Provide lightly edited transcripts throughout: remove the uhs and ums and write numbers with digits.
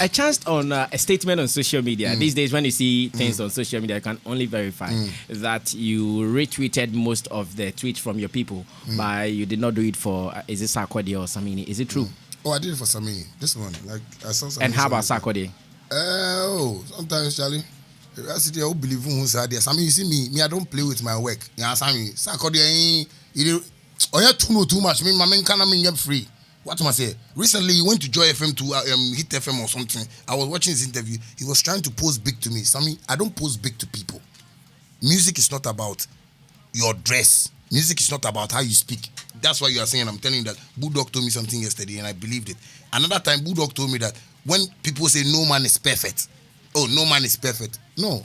I chanced on a statement on social media. These days, when you see things on social media, you can only verify that you retweeted most of the tweets from your people, but you did not do it for, is it Sarkodie or Sammy? Is it true? Oh, I did it for Sammy. This one. Like, I saw Sammy. And how about Sarkodie? Sometimes, Charlie. I see who believe who said this. I mean, you see me, I don't play with my work. You understand me? Sarkodie, you know too much. My man can't get free. What am I say? Recently, he went to Joy FM to Hit FM or something. I was watching his interview. He was trying to pose big to me. Sammy, I don't pose big to people. Music is not about your dress. Music is not about how you speak. That's why you are saying, I'm telling you that Bulldog told me something yesterday and I believed it. Another time, Bulldog told me that when people say no man is perfect, oh, no man is perfect. No,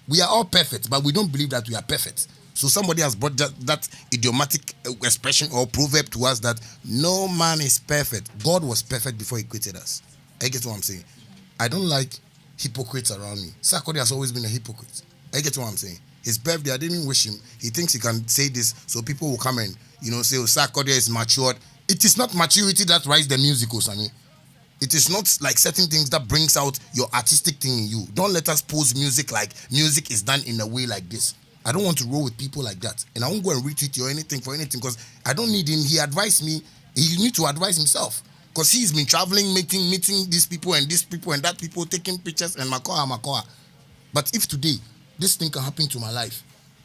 we are all perfect, but we don't believe that we are perfect. So somebody has brought that idiomatic expression or proverb to us that no man is perfect. God was perfect before he created us. I get what I'm saying. I don't like hypocrites around me. Sarkodie has always been a hypocrite. I get what I'm saying. His birthday, I didn't wish him. He thinks he can say this so people will come and, say, oh, Sarkodie is matured. It is not maturity that writes the musicals, I mean. It is not like certain things that brings out your artistic thing in you. Don't let us pose music like music is done in a way like this. I don't want to roll with people like that. And I won't go and retweet you or anything for anything because I don't need him. He advised me. He need to advise himself because he's been traveling, meeting these people and that people, taking pictures and makoa. But if today, this thing can happen to my life,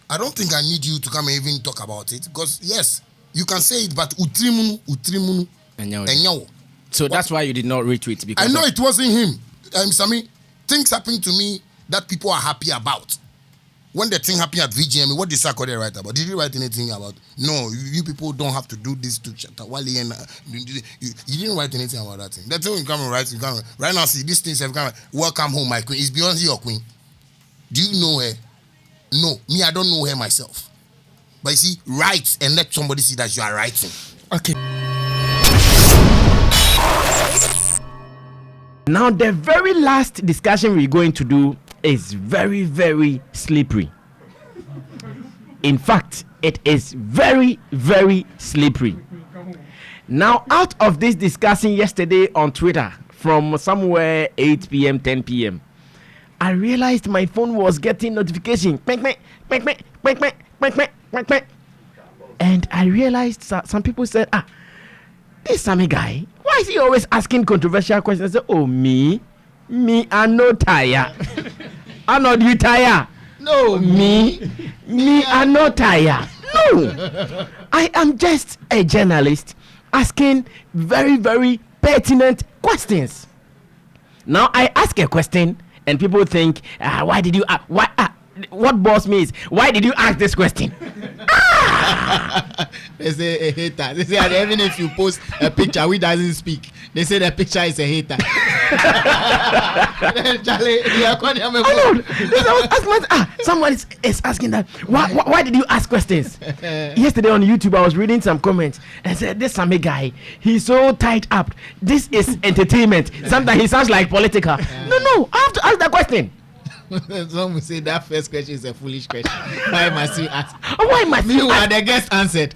I don't think I need you to come and even talk about it because, yes, you can say it, but utrimunu. Enyawo. So that's why you did not retweet? Because I know it wasn't him. Sammy, things happen to me that people are happy about. When the thing happened at VGM, what did Sarkodie write about? Did he write anything about? No, you people don't have to do this to Shatta Wale and you didn't write anything about that thing. That thing you come and write, right now. See, these things have come. Welcome home, my queen. Is Beyonce your queen? Do you know her? No, me, I don't know her myself. But you see, write and let somebody see that you are writing. Okay. Now, the very last discussion we're going to do is very, very slippery. In fact, it is very, very slippery. Now, out of this discussion yesterday on Twitter, from somewhere 8 p.m., 10 p.m., I realized my phone was getting notification. And I realized some people said, this Sammy guy, why is he always asking controversial questions? I said, oh, me, I'm no tired. I'm not you tired. No, me, I'm not tired. No, I am just a journalist asking very, very pertinent questions. Now I ask a question and people think, why did you ask? What boss me is, why did you ask this question? They say a hater. They say even if you post a picture which doesn't speak, they say the picture is a hater. Someone is asking that. Why did you ask questions? Yesterday on YouTube, I was reading some comments and said, this Sammy guy, he's so tied up. This is entertainment. Sometimes he sounds like political. No, I have to ask that question. Some will say that first question is a foolish question. Why must you ask? Why must you ask? The guest answered.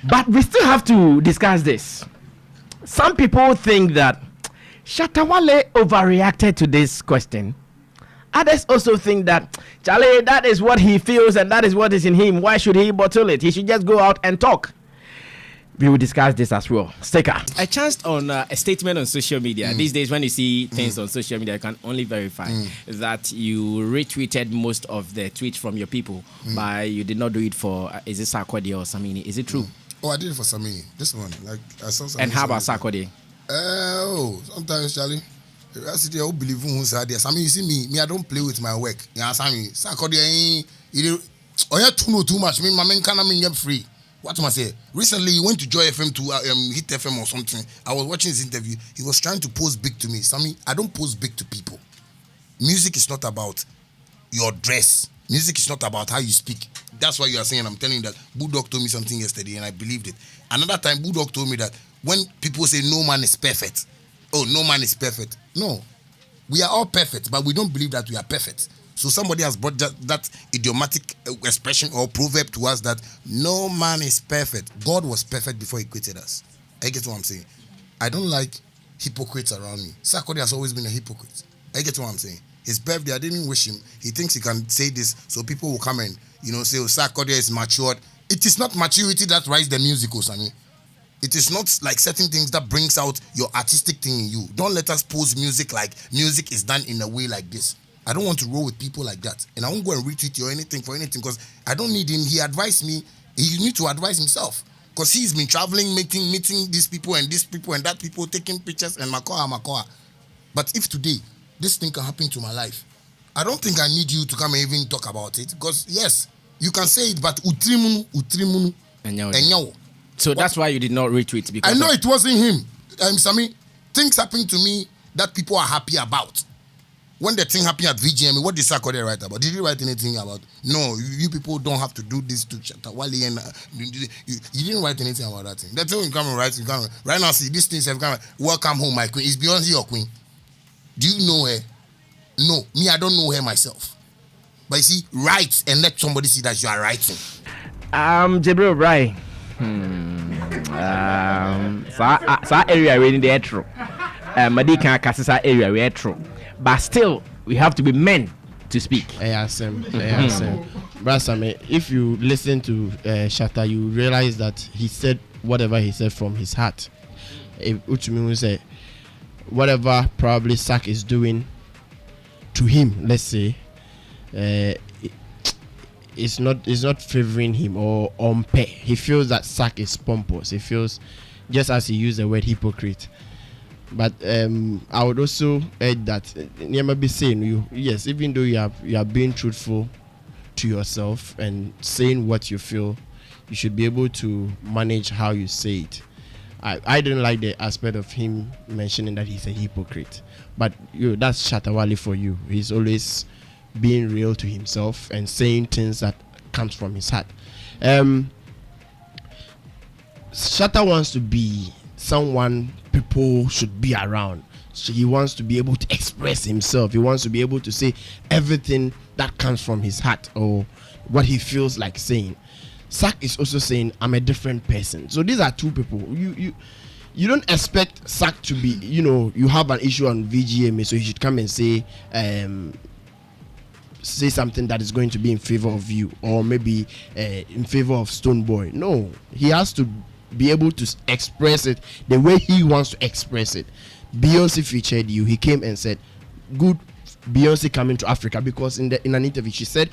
But we still have to discuss this. Some people think that Shatta Wale overreacted to this question. Others also think that, Charlie, that is what he feels and that is what is in him. Why should he bottle it? He should just go out and talk. We will discuss this as well. Sticker. I chanced on a statement on social media. These days, when you see things on social media, you can only verify that you retweeted most of the tweets from your people, but you did not do it for, is it Sarkodie or Sammy? Is it true? Oh, I did it for Sammy. This one. Like, I saw Sammy. And how about Sarkodie? Sometimes, Charlie. I see who believe who said this. I mean, you see me, I don't play with my work. You understand me? Sarkodie, you know too much. My man can't get free. What am I say? Recently, he went to Joy FM to Hit FM or something. I was watching his interview. He was trying to pose big to me. Sammy, I don't pose big to people. Music is not about your dress. Music is not about how you speak. That's why you are saying, I'm telling you that Bulldog told me something yesterday and I believed it. Another time, Bulldog told me that when people say no man is perfect, oh, no man is perfect. No, we are all perfect, but we don't believe that we are perfect. So somebody has brought that idiomatic expression or proverb to us that no man is perfect. God was perfect before he created us. I get what I'm saying. I don't like hypocrites around me. Sarkodie has always been a hypocrite. I get what I'm saying. His birthday, I didn't wish him. He thinks he can say this, so people will come and say, "Oh, Sarkodie is matured." It is not maturity that writes the musical, Sammy. It is not like certain things that brings out your artistic thing in you. Don't let us pose music like music is done in a way like this. I don't want to roll with people like that. And I won't go and retweet you or anything for anything because I don't need him. He advised me. He need to advise himself. Because he's been traveling, meeting these people and that people, taking pictures and makoa. But if today, this thing can happen to my life, I don't think I need you to come and even talk about it. Because yes, you can say it, but utrimunu. Enyawo. So that's why you did not retweet. Because I know it wasn't him. Sammy, things happen to me that people are happy about. When the thing happened at VGM, what did Sarkodie write about? Did he write anything about? No, you people don't have to do this to Shatta Wale and you didn't write anything about that thing. That's when you come and write. Right now, see these things have come. Welcome home, my queen. Is Beyonce your queen? Do you know her? No, me, I don't know her myself. But you see, write and let somebody see that you are writing. Jibril, right? Sa area we in the retro. Madika Kasisa area we retro. But still, we have to be men to speak. Brasame, if you listen to Shatta, you realize that he said whatever he said from his heart. Which means whatever probably Sak is doing to him, let's say, it's not favoring him or unfair. He feels that Sak is pompous. He feels, just as he used the word hypocrite. But I would also add that never be saying yes, even though you are being truthful to yourself and saying what you feel, you should be able to manage how you say it. I didn't like the aspect of him mentioning that he's a hypocrite, but that's Shatta Wale for you. He's always being real to himself and saying things that comes from his heart. Shatta wants to be someone people should be around. So he wants to be able to express himself. He wants to be able to say everything that comes from his heart or what he feels like saying. Sak is also saying, I'm a different person. So these are two people. You don't expect Sak to be, you have an issue on VGMA, so you should come and say something that is going to be in favor of you or maybe in favor of Stonebwoy. No, he has to be able to express it the way he wants to express it. Beyonce featured you. He came and said, "Good, Beyonce coming to Africa," because in an interview she said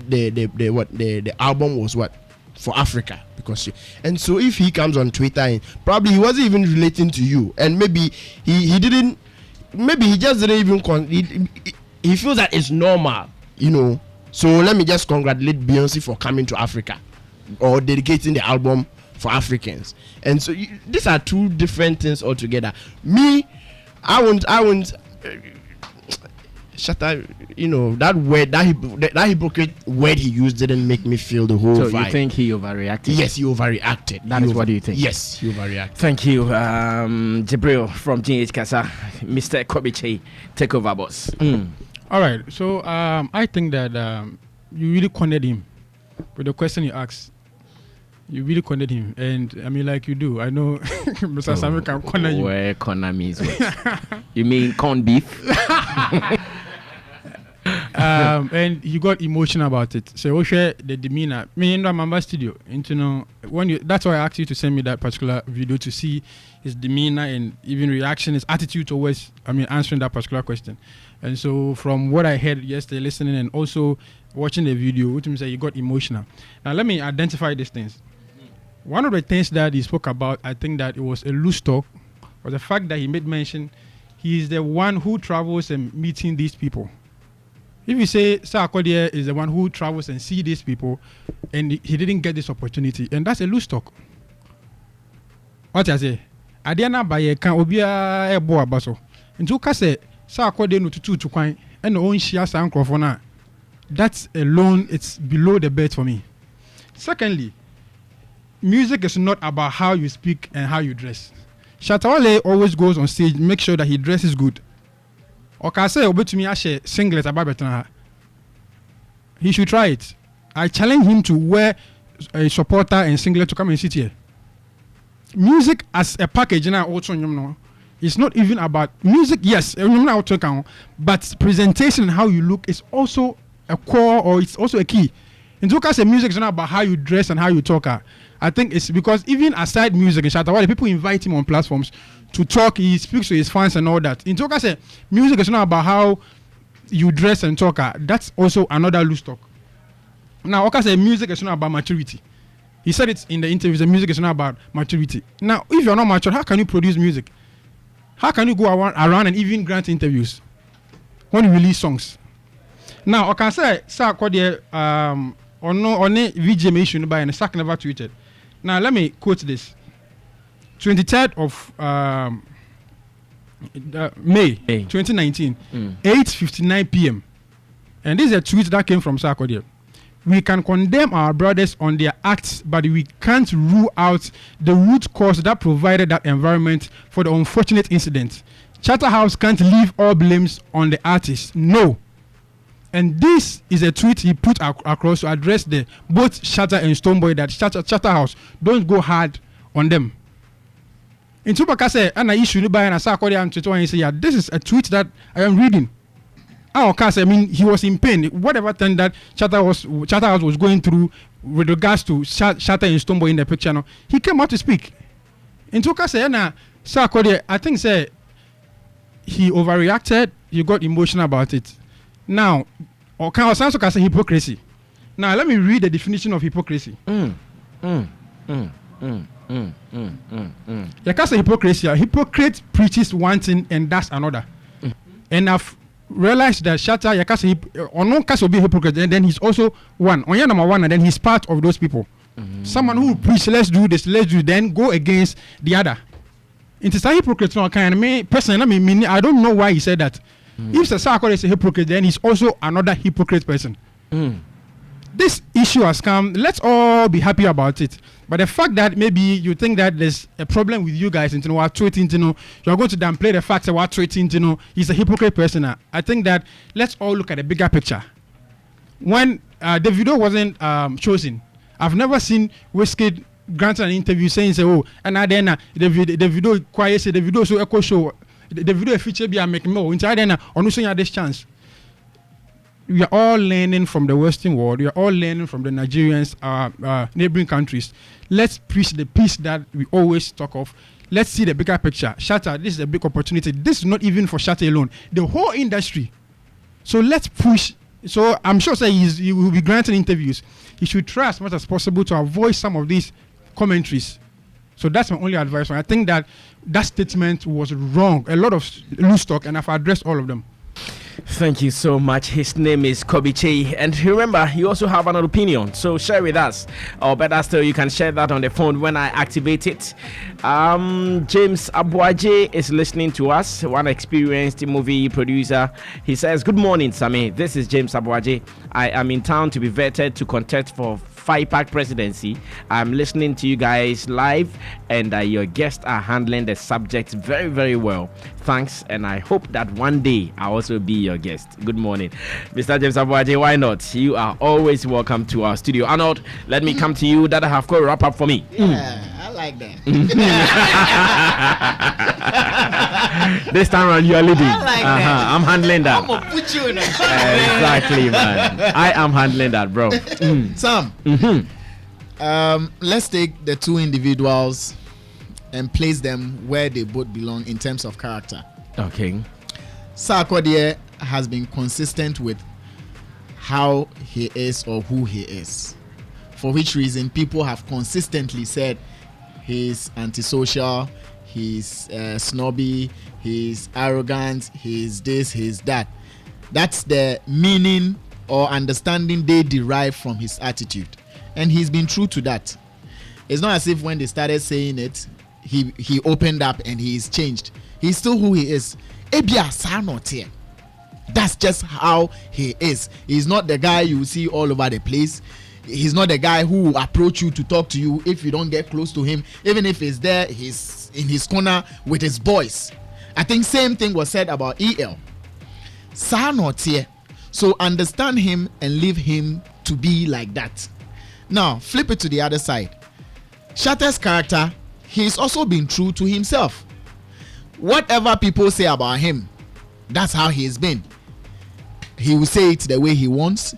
the album was what for Africa because and so if he comes on Twitter and probably he wasn't even relating to you and maybe he didn't, maybe he just didn't even he feels that it's normal, So let me just congratulate Beyonce for coming to Africa or dedicating the album for Africans. And so these are two different things altogether. Me, I won't Shatta, that word, that hypocrite word he used didn't make me feel the whole vibe. So you think he overreacted? Yes, he overreacted. That is what you think? Yes, he overreacted. Thank you, Jibril from GH Kasa. Mr. Kobiche, take over, boss. All right, so I think that you really cornered him with the question you asked. You really cornered him, and I mean, like you do. I know Mr. Sammy can corner you. Where corner means what? You mean corned beef? And he got emotional about it. So we share the demeanor. Me in the studio. That's why I asked you to send me that particular video to see his demeanor and even reaction, his attitude towards, answering that particular question. And so from what I heard yesterday, listening and also watching the video, which means that he got emotional. Now let me identify these things. One of the things that he spoke about, I think that it was a loose talk, was the fact that he made mention he is the one who travels and meeting these people. If you say Sarkodie is the one who travels and see these people and he didn't get this opportunity, and that's a loose talk. What I say? Adiana baye kan obia ebo abaso. Nti ka say Sarkodie no tutu kwan and no own share san crofona. That's alone, it's below the belt for me. Secondly, music is not about how you speak and how you dress. Shatta Wale always goes on stage, make sure that he dresses good. Or can say obetumi ashe singlet ababetana. He should try it. I challenge him to wear a supporter and singlet to come and sit here. Music as a package now also It's not even about music. Yes, but presentation and how you look is also a core, or it's also a key. In Toka say music is not about how you dress and how you talk. I think it's because even aside music in Shatta, people invite him on platforms to talk. He speaks to his fans and all that. In Toka say music is not about how you dress and talk. That's also another loose talk. Now, Oka say music is not about maturity. He said it in the interview. The music is not about maturity. Now, if you're not mature, how can you produce music? How can you go around and even grant interviews when you release songs? Now, I can say, Sarkodie, on VJ issue by and Sark never tweeted. Now, let me quote this. 23rd of May 2019, 8:59 p.m. And this is a tweet that came from Sarkodie. We can condemn our brothers on their acts, but we can't rule out the root cause that provided that environment for the unfortunate incident. Shatta House can't leave all blames on the artist. No. And this is a tweet he put across to address both Shatta and Stonebwoy, that Shatta House don't go hard on them. In Tupaka say, and I issue by and I saw and he say, yeah, this is a tweet that I am reading. I mean, he was in pain. Whatever thing that Shatta House was going through with regards to Shatta and Stonebwoy in the picture, no, he came out to speak. In Tupaka say, and Sarkodie, I think say he overreacted. He got emotional about it. Now, or can also say hypocrisy. Now, let me read the definition of hypocrisy. You can say hypocrisy. A hypocrite preaches one thing and does another. And I've realized that Shatta, you can say, or no, can be hypocrite, and then he's also one. On your number one, and then he's part of those people. Someone who preach, let's do this, then go against the other. It is a hypocrite. No, personally, I don't know why he said that. If Sarkodie is a hypocrite, then he's also another hypocrite person. This issue has come. Let's all be happy about it. But the fact that maybe you think that there's a problem with you guys, you're going to downplay the fact that he's a hypocrite person. I think that let's all look at the bigger picture. When the video wasn't chosen, I've never seen Wizkid grant an interview saying, and then the video quiet, the video so echo show. The video feature be a make more inside then on this chance. We are all learning from the Western world. We are all learning from the Nigerians, neighboring countries. Let's preach the peace that we always talk of. Let's see the bigger picture. Shatta, this is a big opportunity. This is not even for Shatta alone. The whole industry. So let's push. So I'm sure he will be granting interviews. He should try as much as possible to avoid some of these commentaries. So that's my only advice. I think that statement was wrong. A lot of loose talk, and I've addressed all of them. Thank you so much. His name is Kobe Che. And remember, you also have an opinion. So share with us. Or better still, you can share that on the phone when I activate it. James Abuaje is listening to us. One experienced movie producer. He says, good morning, Sammy. This is James Abuaje. I am in town to be vetted to contest for FIPAC presidency. I'm listening to you guys live, and your guests are handling the subject very, very well. Thanks, and I hope that one day I'll also be your guest. Good morning, Mr. James Abuaje. Why not? You are always welcome to our studio. Arnold, let me come to you. That I have got wrap up for me. Yeah, I like that. This time around, you are leading. I like that. I'm handling that. I'm gonna put you in a Exactly, man. I am handling that, bro. Sam, let's take the two individuals and place them where they both belong in terms of character. Okay. Sarkodie has been consistent with how he is or who he is, for which reason people have consistently said he's antisocial, he's snobby, he's arrogant, he's this, he's that. That's the meaning or understanding they derive from his attitude, and he's been true to that. It's not as if when they started saying it, he opened up and he's changed. He's still who he is. That's just how he is. He's not the guy you see all over the place. He's not the guy who will approach you to talk to you if you don't get close to him. Even if he's there, he's in his corner with his boys. I think same thing was said about EL. So understand him and leave him to be like that. Now flip it to the other side. Shatta's character, he's also been true to himself. whatever people say about him, that's how he's been. He will say it the way he wants.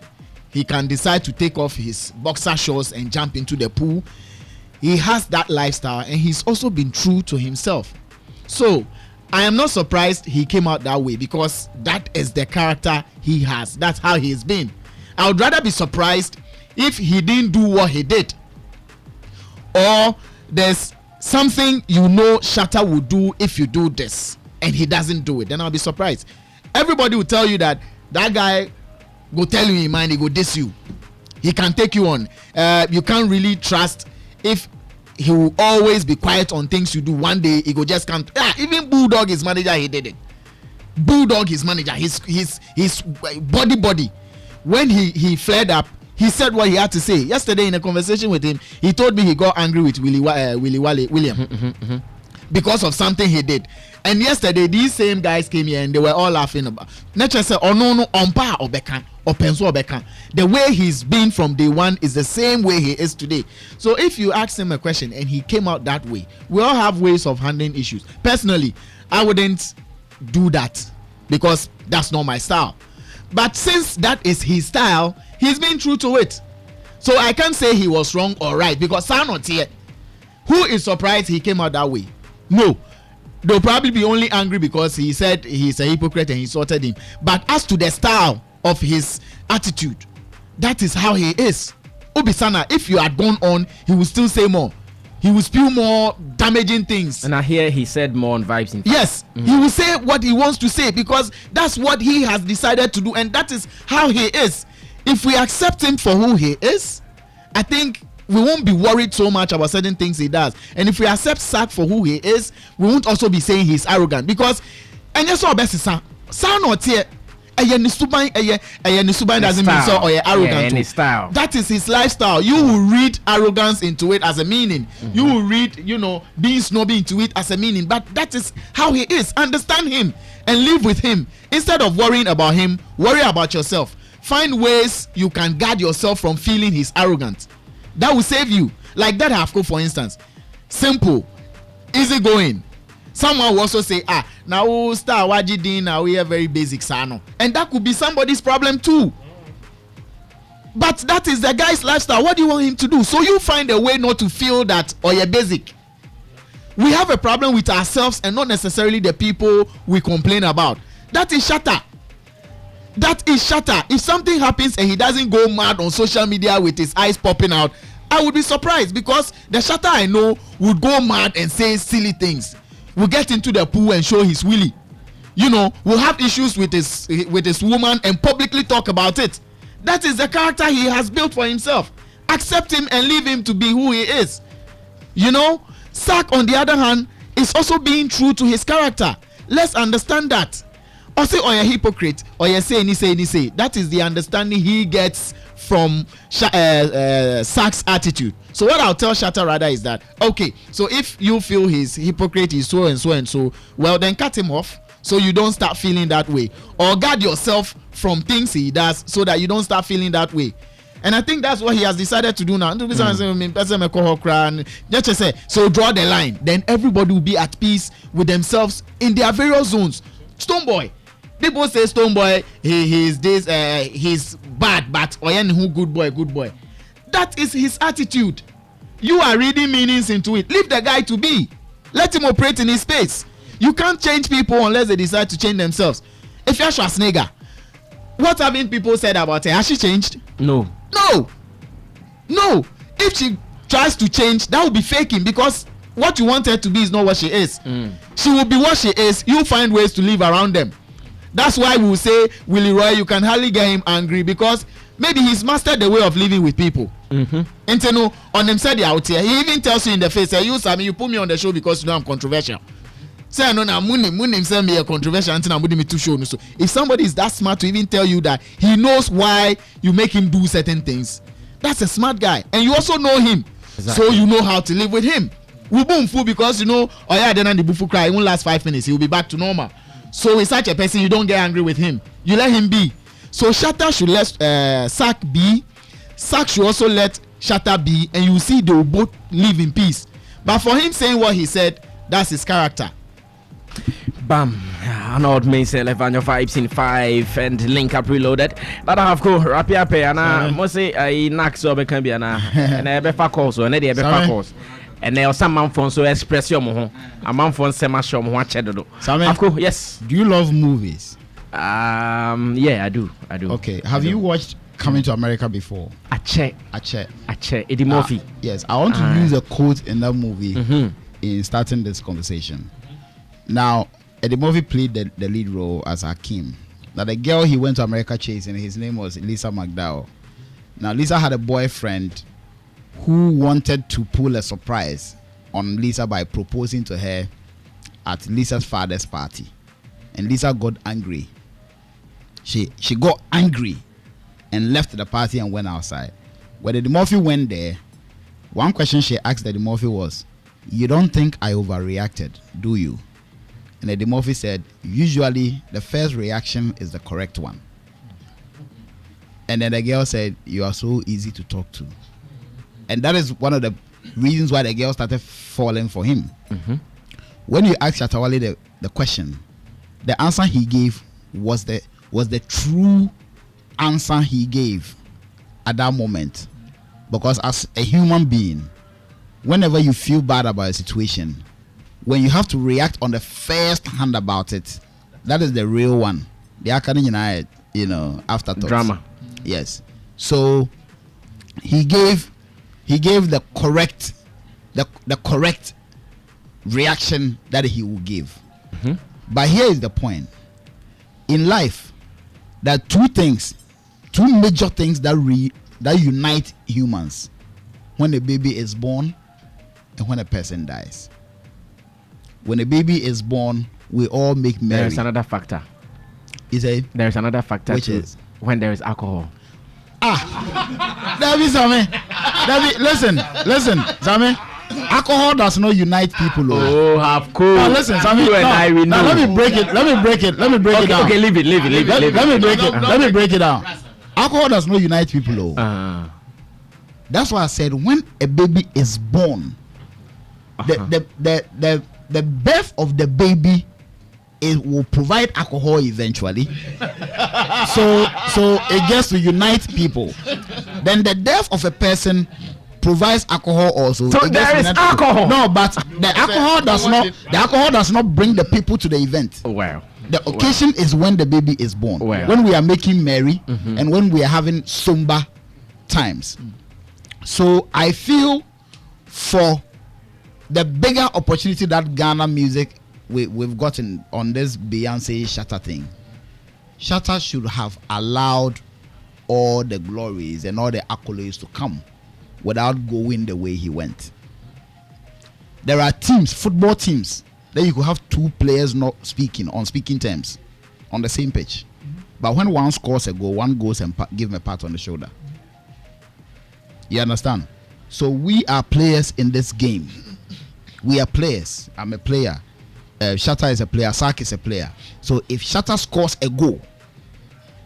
He can decide to take off his boxer shorts and jump into the pool. He has that lifestyle, and he's also been true to himself. So I am not surprised he came out that way, because that is the character he has. That's how he's been. I would rather be surprised if he didn't do what he did, or there's something Shatta would do if you do this and he doesn't do it. Then I'll be surprised. Everybody will tell you that guy go tell you in mind, he go diss you, he can take you on. You can't really trust if he will always be quiet on things you do. One day he go just can't. Even Bulldog, his manager, he did it. Bulldog, his manager, his body. When he flared up, he said what he had to say. Yesterday in a conversation with him, he told me he got angry with William because of something he did. And yesterday these same guys came here and they were all laughing about. Nature said, "Oh no, umpa obeka, openso obeka." The way he's been from day one is the same way he is today. So if you ask him a question and he came out that way, we all have ways of handling issues. Personally, I wouldn't do that because that's not my style. But since that is his style, he's been true to it. So I can't say he was wrong or right, because I'm not here. Who is surprised he came out that way? No. They'll probably be only angry because he said he's a hypocrite and he insulted him. But as to the style of his attitude, that is how he is. Obisana, if you had gone on, he will still say more. He will spew more damaging things. And I hear he said more on vibes. Yes, he will say what he wants to say, because that's what he has decided to do, and that is how he is. If we accept him for who he is, I think we won't be worried so much about certain things he does. And if we accept Sark for who he is, we won't also be saying he's arrogant, because and yes, our best is sound not here. Nisuban doesn't mean so or arrogant. Yeah, style. That is his lifestyle. You will read arrogance into it as a meaning. You will read, being snobby into it as a meaning. But that is how he is. Understand him and live with him. Instead of worrying about him, worry about yourself. Find ways you can guard yourself from feeling he's arrogant. That will save you. Like that Hafko, for instance. Simple, easy going. Someone will also say, now star wajidin, now we are very basic sano. And that could be somebody's problem too. But that is the guy's lifestyle. What do you want him to do? So you find a way not to feel that or you're basic. We have a problem with ourselves and not necessarily the people we complain about. That is Shatta. That is Shatta. If something happens and he doesn't go mad on social media with his eyes popping out, I would be surprised, because the Shatta I know would go mad and say silly things. Will get into the pool and show his willy. Will have issues with his woman and publicly talk about it. That is the character he has built for himself. Accept him and leave him to be who he is. Sark, on the other hand, is also being true to his character. Let's understand that. Or say, or a hypocrite, or you say. That is the understanding he gets from Sark's attitude. So what I'll tell Shatta rather is that, okay, so if you feel his hypocrite is so and so and so, well then cut him off so you don't start feeling that way, or guard yourself from things he does so that you don't start feeling that way. And I think that's what he has decided to do now. So draw the line, then everybody will be at peace with themselves in their various zones. Stoneboy, people say Stoneboy, he's bad, but who good boy. That is his attitude. You are reading meanings into it. Leave the guy to be. Let him operate in his space. You can't change people unless they decide to change themselves. If you're Schwarzenegger, what haven't people said about her? Has she changed? No. If she tries to change, that will be faking, because what you want her to be is not what she is. She will be what she is. You find ways to live around them. That's why we will say Willie Roy, you can hardly get him angry, because maybe he's mastered the way of living with people. And on him said out here, he even tells you in the face, you Sammy, you put me on the show because you know I'm controversial. Say I know now Munim send me a controversial until I'm putting me to show. So if somebody is that smart to even tell you that he knows why you make him do certain things, that's a smart guy. And you also know him. Exactly. So you know how to live with him. We boom fool, because then the bufu cry, it won't last 5 minutes, he will be back to normal. So with such a person, you don't get angry with him. You let him be. So Shatta should let Sark be. Sark should also let Shatta be, and you see they will both live in peace. But for him saying what he said, that's his character. Bam. An old main cell on your 5 in 5 and link up reloaded. But I have go rapia pay and I must say I knock so be can be an and I be for calls or any be for calls. And there some man phone so express your mo. A man phone sema show mo watch do. Yes. Do you love movies? Yeah, I do. Okay. Have you watched Coming to America before? A check. Eddie Murphy. Yes. I want to use a quote in that movie in starting this conversation. Now, Eddie Murphy played the lead role as Hakim. Now, the girl he went to America chasing, his name was Lisa McDowell. Now, Lisa had a boyfriend who wanted to pull a surprise on Lisa by proposing to her at Lisa's father's party. And Lisa got angry. She got angry and left the party and went outside. When Eddie Murphy went there, one question she asked Eddie Murphy was, "You don't think I overreacted, do you?" And Eddie Murphy said, "Usually the first reaction is the correct one." And then the girl said, "You are so easy to talk to." And that is one of the reasons why the girl started falling for him. When you ask Shatta Wale the question, the answer he gave was the true answer he gave at that moment. Because as a human being, whenever you feel bad about a situation, when you have to react on the first hand about it, that is the real one. The academic, afterthoughts. Drama. Yes. So he gave the correct reaction that he will give. But here is the point. In life, there are two major things that unite humans: when a baby is born and when a person dies. When a baby is born, we all make merry. There is another factor. There is another factor which too, is when there is alcohol. That be Sammy. Listen, Sammy. Alcohol does not unite people. Of course. Now listen, Sammy. Now let me break it down. Okay, leave it. Let me break it down. Alcohol does not unite people. That's why I said when a baby is born, the birth of the baby will provide alcohol eventually. so it gets to unite people. Then the death of a person provides alcohol also. So there is alcohol. No, but the alcohol does not bring the people to the event. Wow. The occasion is when the baby is born. Wow. When we are making merry and when we are having somber times. So I feel for the bigger opportunity that Ghana music we've gotten on this Beyonce Shatta thing, Shatta should have allowed all the glories and all the accolades to come without going the way he went. There are teams, football teams, that you could have two players not speaking on speaking terms on the same pitch. But when one scores a goal, one goes and give him a pat on the shoulder. You understand? So we are players in this game. We are players. I'm a player. Shatta is a player. Sark is a player. So if Shatta scores a goal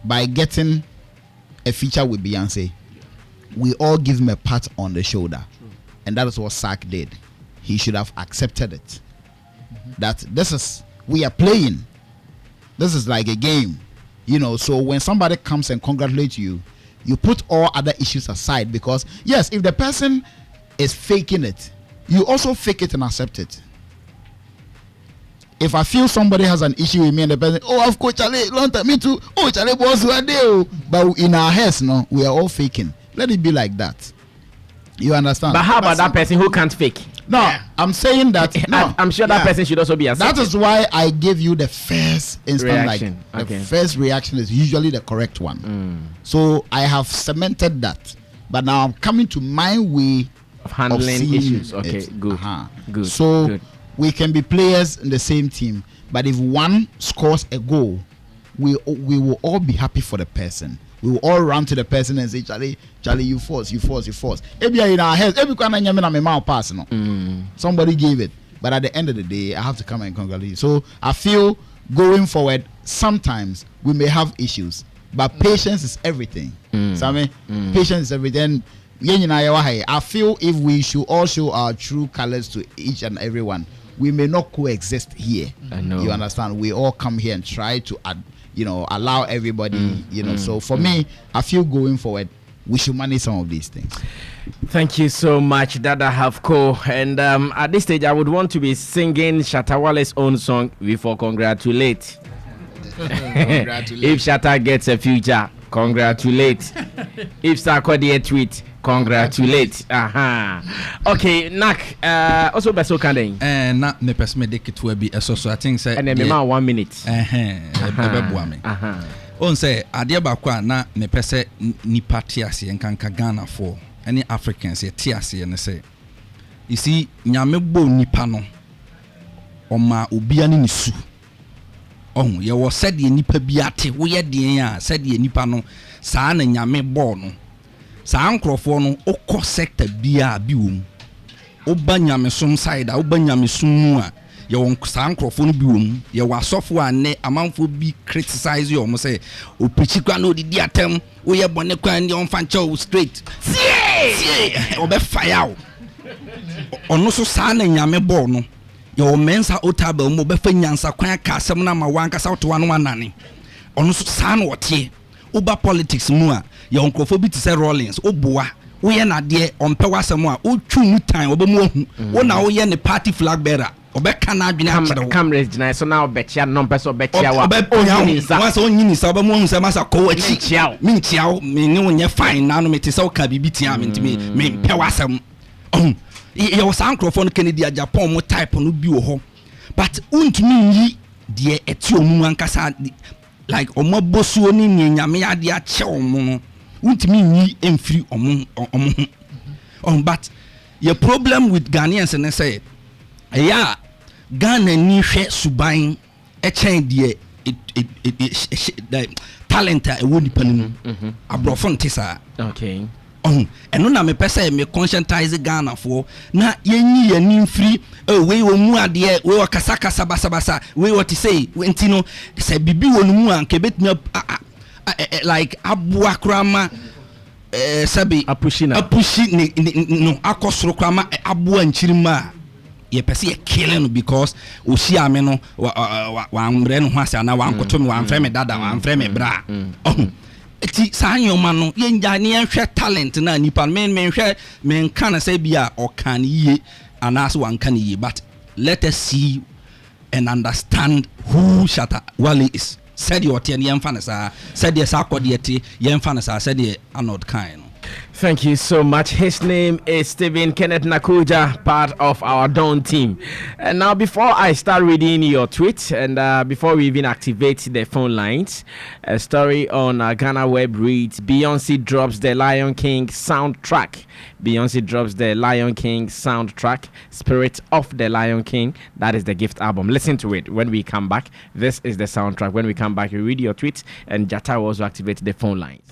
by getting a feature with Beyonce, we all give him a pat on the shoulder. And that is what Sark did. He should have accepted it. That we are playing. This is like a game. So when somebody comes and congratulates you, you put all other issues aside, because yes, if the person is faking it, you also fake it and accept it. If I feel somebody has an issue with me and the person, of course, Charlie, long time, me too. Charlie, boss, who are there? But in our heads, no, we are all faking. Let it be like that. You understand? But how about that person who can't fake? No, I'm saying that. No, I'm sure that person should also be accepted. That is why I gave you the first instant reaction. The first reaction is usually the correct one. So I have cemented that. But now I'm coming to my way of handling issues. Okay, good. Good. So good. We can be players in the same team, but if one scores a goal, we will all be happy for the person. We will all run to the person and say, Charlie, you force. Maybe in our heads, somebody gave it. But at the end of the day, I have to come and congratulate you. So I feel going forward, sometimes we may have issues, but patience is everything. Sammy, patience is everything. I feel if we should all show our true colors to each and everyone, we may not coexist here. I know. You understand? We all come here and try to allow everybody, So for me, I feel going forward, we should manage some of these things. Thank you so much, Dada Havko. And at this stage, I would want to be singing Shatta Wale's own song before congratulate. If Shatta gets a future, congratulate. If Sarkodie tweet, congratulate. Okay, Nak. Also, Beso Kandeng. Not the pesmedic it will be a so I think say. And then 1 minute. On say adeɛ baako a na mepɛ sɛ nipa te aseɛ nkanka Ghana for any Africans yɛ te aseɛ ne sɛ you see nyame bɔ nipa no ɔma obia ne su ɔho yɛ wɔ sɛdeɛ nipa bi ate woyɛ deɛ a sɛdeɛ nipa no saa na nyame bɔ no saa nkrɔfoɔ no okɔ sector bia bi wɔ mu oba nyame som side a oba nyame som mu a yɛwɔ saa nkrɔfoɔ no bi wɔ mu yɛwɔ asɔfo a ne amanfoɔ bi criticize yɛ ɔmo sɛ opichi kwa na odidi atam woyɛ bɔne kwa ne ɔmfa nkyɛw straight sie ɔbɛfa yaw ɔno so saa na nyame bɔɔ no yɛwɔ mensa otaba mu ɔbɛfa nyansa kwan ka asɛm no ama wankasa wotoa no wanane ɔno so saa na ɔteɛ woba politics mu a yɛwɔ nkrɔfoɔ bi te sɛ Rollins woboa woyɛ nadeɛ ɔmpɛ wasɛm a wotwu mu tan ɔbɛmu ahu wo na woyɛ ne party flag bearer obeka na adwene akyerɛ cameras gyina so na obɛkyia no mpɛ sɛ obɛkyia wa onsa onyini sa ɔbɛmu hu sɛ masa kɔ akyi menkyia me ne wo nyɛ fine na no mete sɛ woka biribi tia me ntimi mempɛ wasɛm yɛwɔ saa nkurɔfoɔ no Kennedy a Japan mo type no bi wɔ hɔ but wontumi nyi deɛ ɛte ɔmu ankasa like ɔmo abosuo ne nyame ade akyɛ ɔmo no wontumi nyi ɛmfiri ɔmo ho but your problem with Ghanaians ne sɛ ɛyɛ Ghana ni hwɛ suban ɛkyɛn deɛ talent a ɛwɔ nipa no mu aborɔfo nte saa okay ɛno na mepɛ sɛ me conscientize Ghana for na yɛnyi yɛni mfiri wei wɔ mu adeɛ wei wɔ kasakasa basabasa wei wɔ te sɛ nti no sɛ bibi wɔ no mu a nka bɛtumi like aboa koraa ma sɛbi apushi no akɔ soro koraa ma aboa nkyiri ma a yɛpɛsɛ yɛ killing no because ohyia me no wambrɛ no ho ase ana wankoto me wamfrɛ me dada wamfrɛ me bra eti saa nyoma no yɛngya ne yɛhwɛ talent na nipa menhwɛ menka na sɛ bia ɔka ne yie anaasɛ wanka ne yie but let us see and understand who Shatta Wale is said your ten yɛmfa ne saa sɛdeɛ Sarkodie te yɛmfa ne saa sɛdeɛ Arnold kan no. Thank you so much. His name is Stephen Kenneth Nakuja, part of our Dawn team. And now, before I start reading your tweets and before we even activate the phone lines, a story on Ghana Web reads: Beyonce drops the Lion King soundtrack. Beyonce drops the Lion King soundtrack, Spirit of the Lion King. That is the gift album. Listen to it when we come back. This is the soundtrack. When we come back, you read your tweets, and Jatta will also activate the phone lines.